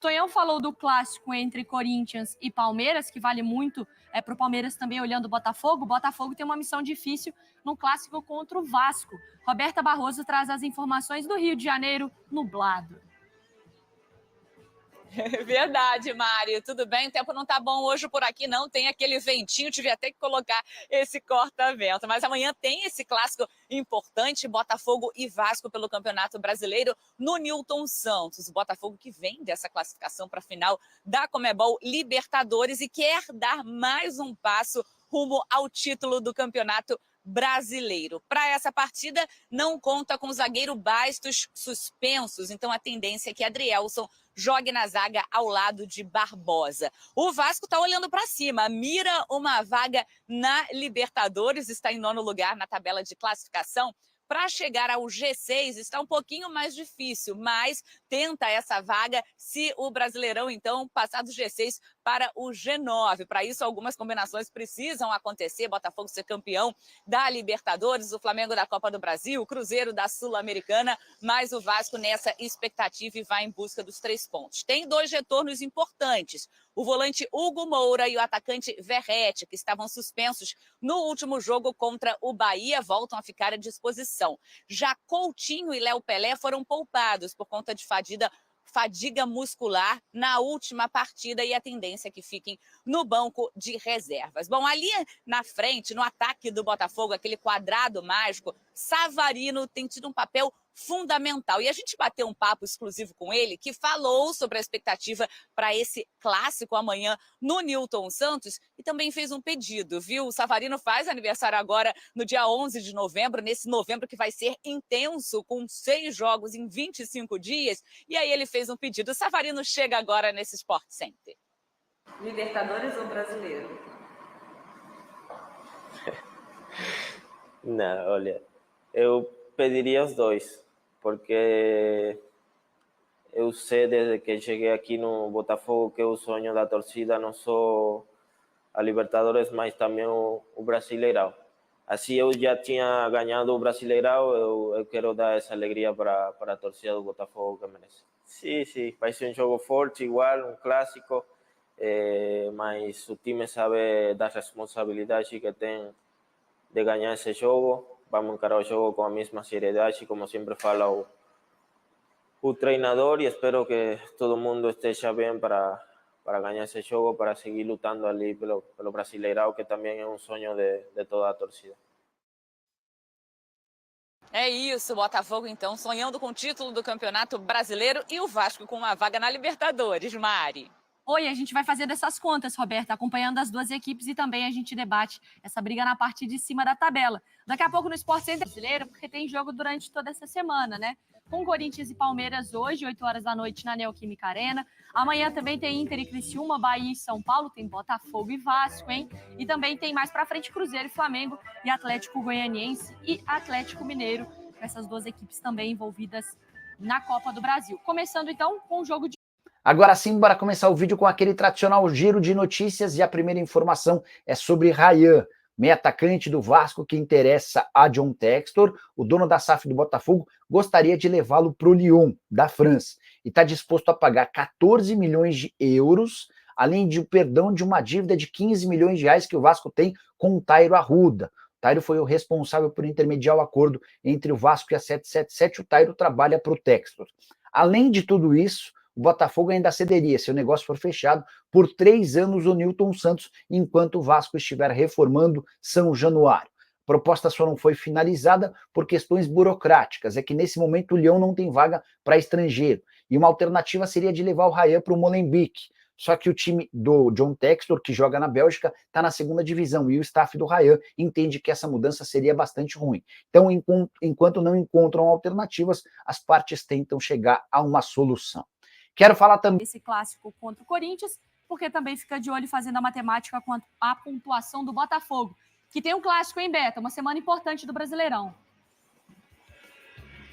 Tonhão falou do clássico entre Corinthians e Palmeiras, que vale muito para o Palmeiras também olhando o Botafogo. O Botafogo tem uma missão difícil no clássico contra o Vasco. Roberta Barroso traz as informações do Rio de Janeiro nublado. Verdade, Mari. Tudo bem? O tempo não tá bom hoje por aqui, não. Tem aquele ventinho, tive até que colocar esse corta-vento. Mas amanhã tem esse clássico importante, Botafogo e Vasco pelo Campeonato Brasileiro no Newton Santos. O Botafogo que vem dessa classificação para a final da Conmebol Libertadores e quer dar mais um passo rumo ao título do Campeonato Brasileiro. Para essa partida, não conta com o zagueiro Bastos suspensos, então a tendência é que Adrielson jogue na zaga ao lado de Barbosa. O Vasco está olhando para cima, mira uma vaga na Libertadores, está em 9º lugar na tabela de classificação. Para chegar ao G6 está um pouquinho mais difícil, mas tenta essa vaga se o Brasileirão, então, passar do G6 para o G9. Para isso, algumas combinações precisam acontecer. Botafogo ser campeão da Libertadores, o Flamengo da Copa do Brasil, o Cruzeiro da Sul-Americana, mas o Vasco nessa expectativa e vai em busca dos 3 pontos. Tem 2 retornos importantes. O volante Hugo Moura e o atacante Verratti, que estavam suspensos no último jogo contra o Bahia, voltam a ficar à disposição. Já Coutinho e Léo Pelé foram poupados por conta de fadiga muscular na última partida e a tendência é que fiquem no banco de reservas. Bom, ali na frente, no ataque do Botafogo, aquele quadrado mágico, Savarino tem tido um papel fundamental. E a gente bateu um papo exclusivo com ele, que falou sobre a expectativa para esse clássico amanhã no Newton Santos e também fez um pedido, viu? O Savarino faz aniversário agora no dia 11 de novembro, nesse novembro que vai ser intenso, com 6 jogos em 25 dias. E aí ele fez um pedido. O Savarino chega agora nesse Sport Center. Libertadores ou Brasileiro? Não, olha, eu pediria os 2, porque eu sei desde que cheguei aqui no Botafogo que o sonho da torcida não só a Libertadores, mas também o Brasileirão. Assim eu já tinha ganhado o Brasileirão, eu quero dar essa alegria para a torcida do Botafogo que merece. Sim, vai ser um jogo forte, igual, um clássico, mas o time sabe da responsabilidade que tem de ganhar esse jogo. Vamos encarar o jogo com a mesma seriedade, como sempre fala o treinador, e espero que todo mundo esteja bem para ganhar esse jogo, para seguir lutando ali pelo Brasileirão, que também é um sonho de toda a torcida. É isso, o Botafogo então sonhando com o título do Campeonato Brasileiro e o Vasco com uma vaga na Libertadores, Mari. Oi, a gente vai fazendo essas contas, Roberta, acompanhando as 2 equipes e também a gente debate essa briga na parte de cima da tabela. Daqui a pouco no Sport Center Brasileiro, porque tem jogo durante toda essa semana, né? Com Corinthians e Palmeiras hoje, 8 horas da noite na Neoquímica Arena. Amanhã também tem Inter e Criciúma, Bahia e São Paulo, tem Botafogo e Vasco, hein? E também tem mais pra frente Cruzeiro e Flamengo e Atlético Goianiense e Atlético Mineiro. Essas 2 equipes também envolvidas na Copa do Brasil. Começando então com o jogo de... Agora sim, bora começar o vídeo com aquele tradicional giro de notícias e a primeira informação é sobre Ryan, meio atacante do Vasco que interessa a John Textor. O dono da SAF do Botafogo gostaria de levá-lo para o Lyon, da França, e está disposto a pagar 14 milhões de euros, além de o perdão de uma dívida de 15 milhões de reais que o Vasco tem com o Tairo Arruda. O Tairo foi o responsável por intermediar o acordo entre o Vasco e a 777, o Tairo trabalha para o Textor. Além de tudo isso, o Botafogo ainda cederia, se o negócio for fechado, por 3 anos o Newton Santos, enquanto o Vasco estiver reformando São Januário. A proposta só não foi finalizada por questões burocráticas, é que nesse momento o Lyon não tem vaga para estrangeiro, e uma alternativa seria de levar o Ryan para o Molenbeek. Só que o time do John Textor, que joga na Bélgica, está na 2ª divisão, e o staff do Ryan entende que essa mudança seria bastante ruim. Então, enquanto não encontram alternativas, as partes tentam chegar a uma solução. Quero falar também esse clássico contra o Corinthians, porque também fica de olho fazendo a matemática quanto à pontuação do Botafogo, que tem um clássico em Beta, uma semana importante do Brasileirão.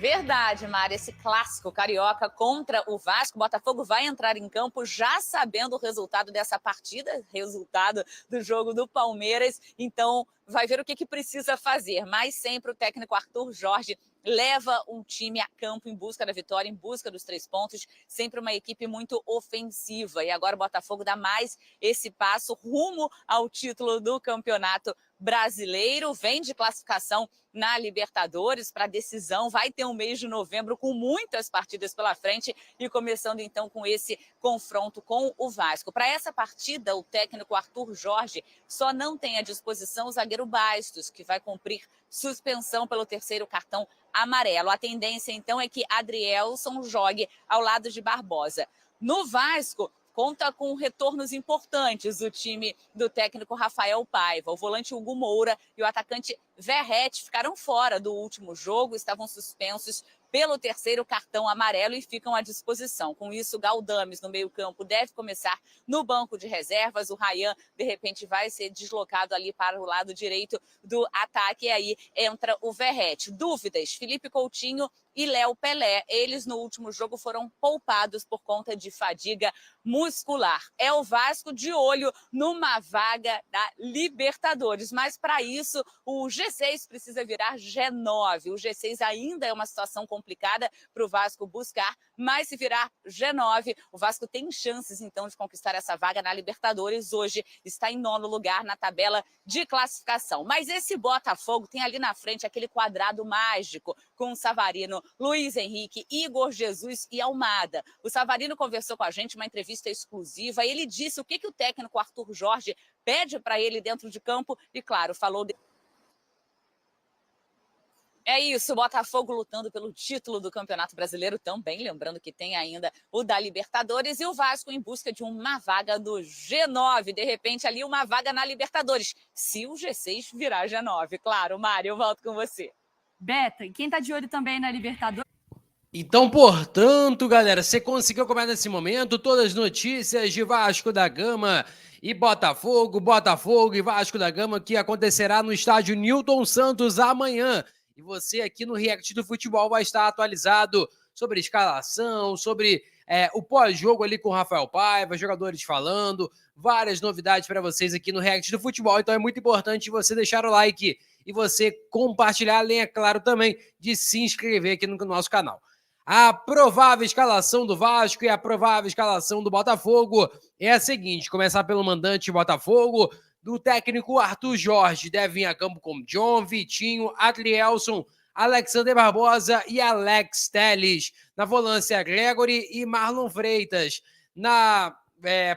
Verdade, Mari, esse clássico carioca contra o Vasco, o Botafogo vai entrar em campo já sabendo o resultado dessa partida, resultado do jogo do Palmeiras, então vai ver o que precisa fazer, mas sempre o técnico Arthur Jorge leva um time a campo em busca da vitória, em busca dos 3 pontos, sempre uma equipe muito ofensiva. E agora o Botafogo dá mais esse passo rumo ao título do Campeonato Brasileiro, vem de classificação na Libertadores para decisão, vai ter um mês de novembro com muitas partidas pela frente e começando então com esse confronto com o Vasco. Para essa partida, o técnico Arthur Jorge só não tem à disposição o zagueiro Bastos, que vai cumprir suspensão pelo 3º cartão amarelo. A tendência, então, é que Adrielson jogue ao lado de Barbosa. No Vasco, conta com retornos importantes o time do técnico Rafael Paiva. O volante Hugo Moura e o atacante Verratti ficaram fora do último jogo, estavam suspensos pelo 3º cartão amarelo e ficam à disposição. Com isso, Galdames no meio-campo deve começar no banco de reservas. O Ryan, de repente, vai ser deslocado ali para o lado direito do ataque. E aí entra o Verratti. Dúvidas: Felipe Coutinho e Léo Pelé. Eles, no último jogo, foram poupados por conta de fadiga muscular. É o Vasco de olho numa vaga da Libertadores. Mas, para isso, o G6 precisa virar G9. O G6 ainda é uma situação complicada para o Vasco buscar, mas se virar G9, o Vasco tem chances, então, de conquistar essa vaga na Libertadores. Hoje está em 9º lugar na tabela de classificação. Mas esse Botafogo tem ali na frente aquele quadrado mágico com o Savarino, Luiz Henrique, Igor Jesus e Almada. O Savarino conversou com a gente, uma entrevista exclusiva, e ele disse o que o técnico Arthur Jorge pede para ele dentro de campo e, claro, falou... É isso, o Botafogo lutando pelo título do Campeonato Brasileiro também, lembrando que tem ainda o da Libertadores, e o Vasco em busca de uma vaga do G9, de repente ali uma vaga na Libertadores, se o G6 virar G9, claro. Mário, eu volto com você. Beta, e quem tá de olho também na Libertadores? Então, portanto, galera, você conseguiu acompanhar nesse momento todas as notícias de Vasco da Gama e Botafogo e Vasco da Gama, que acontecerá no estádio Newton Santos amanhã. E você aqui no React do Futebol vai estar atualizado sobre escalação, sobre o pós-jogo ali com o Rafael Paiva, jogadores falando, várias novidades para vocês aqui no React do Futebol. Então é muito importante você deixar o like e você compartilhar, além, é claro, também de se inscrever aqui no nosso canal. A provável escalação do Vasco e a provável escalação do Botafogo é a seguinte: começar pelo mandante Botafogo, do técnico Arthur Jorge, deve vir a campo com John, Vitinho, Adrielson, Alexander Barbosa e Alex Telles. Na volância, Gregory e Marlon Freitas. Na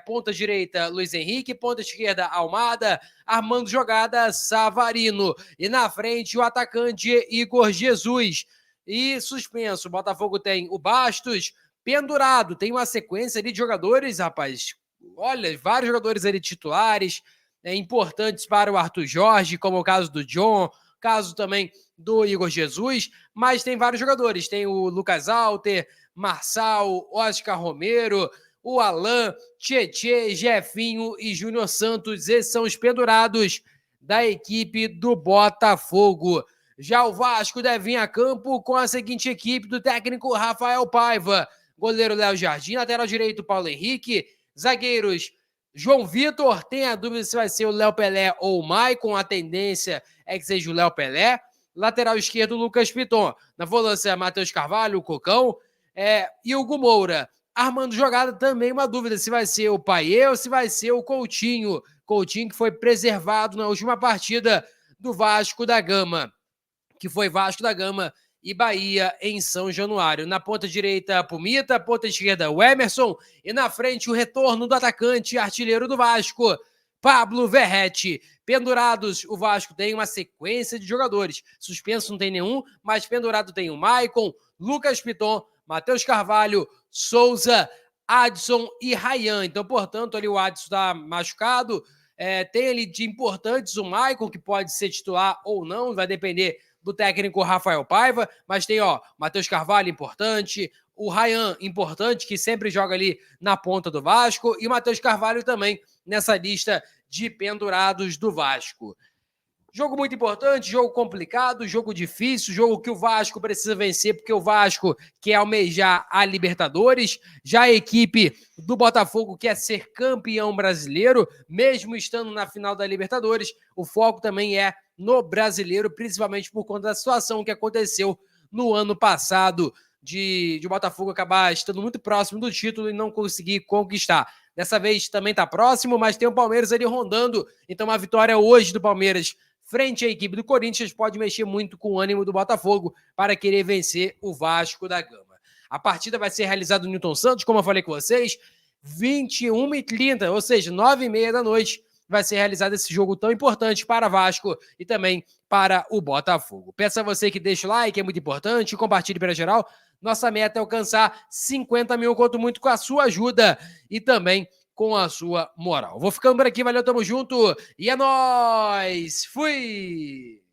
ponta direita, Luiz Henrique. Ponta esquerda, Almada. Armando jogada, Savarino. E na frente, o atacante Igor Jesus. E suspenso, o Botafogo tem o Bastos pendurado. Tem uma sequência ali de jogadores, rapaz. Olha, vários jogadores ali titulares, importantes para o Arthur Jorge, como o caso do John, caso também do Igor Jesus, mas tem vários jogadores, tem o Lucas Alter, Marçal, Oscar Romero, o Alan, Tietê, Jefinho e Júnior Santos. Esses são os pendurados da equipe do Botafogo. Já o Vasco deve vir a campo com a seguinte equipe do técnico Rafael Paiva: goleiro Léo Jardim, lateral direito Paulo Henrique, zagueiros João Vitor, tem a dúvida se vai ser o Léo Pelé ou o Maicon, a tendência é que seja o Léo Pelé. Lateral esquerdo, Lucas Piton. Na volância, Matheus Carvalho, o Cocão, e o Hugo Moura. Armando jogada, também uma dúvida se vai ser o Paiê ou se vai ser o Coutinho. Coutinho que foi preservado na última partida do Vasco da Gama, que foi Vasco da Gama e Bahia em São Januário. Na ponta direita, Pumita, ponta esquerda, o Emerson, e na frente o retorno do atacante artilheiro do Vasco, Pablo Verratti. Pendurados, o Vasco tem uma sequência de jogadores. Suspenso não tem nenhum, mas pendurado tem o Maicon, Lucas Piton, Matheus Carvalho, Souza, Adson e Ryan. Então, portanto, ali o Adson está machucado. Tem ali de importantes o Maicon, que pode ser titular ou não, vai depender do técnico Rafael Paiva, mas tem Matheus Carvalho importante, o Ryan importante, que sempre joga ali na ponta do Vasco, e o Matheus Carvalho também nessa lista de pendurados do Vasco. Jogo muito importante, jogo complicado, jogo difícil, jogo que o Vasco precisa vencer, porque o Vasco quer almejar a Libertadores. Já a equipe do Botafogo quer ser campeão brasileiro, mesmo estando na final da Libertadores. O foco também é no brasileiro, principalmente por conta da situação que aconteceu no ano passado, de o Botafogo acabar estando muito próximo do título e não conseguir conquistar. Dessa vez também está próximo, mas tem o Palmeiras ali rondando. Então a vitória hoje do Palmeiras frente à equipe do Corinthians pode mexer muito com o ânimo do Botafogo para querer vencer o Vasco da Gama. A partida vai ser realizada no Newton Santos, como eu falei com vocês, 21h30, ou seja, 9h30 da noite, vai ser realizado esse jogo tão importante para Vasco e também para o Botafogo. Peço a você que deixe o like, é muito importante, compartilhe para geral. Nossa meta é alcançar 50 mil, quanto muito com a sua ajuda e também com a sua moral. Vou ficando por aqui, valeu, tamo junto e é nóis! Fui!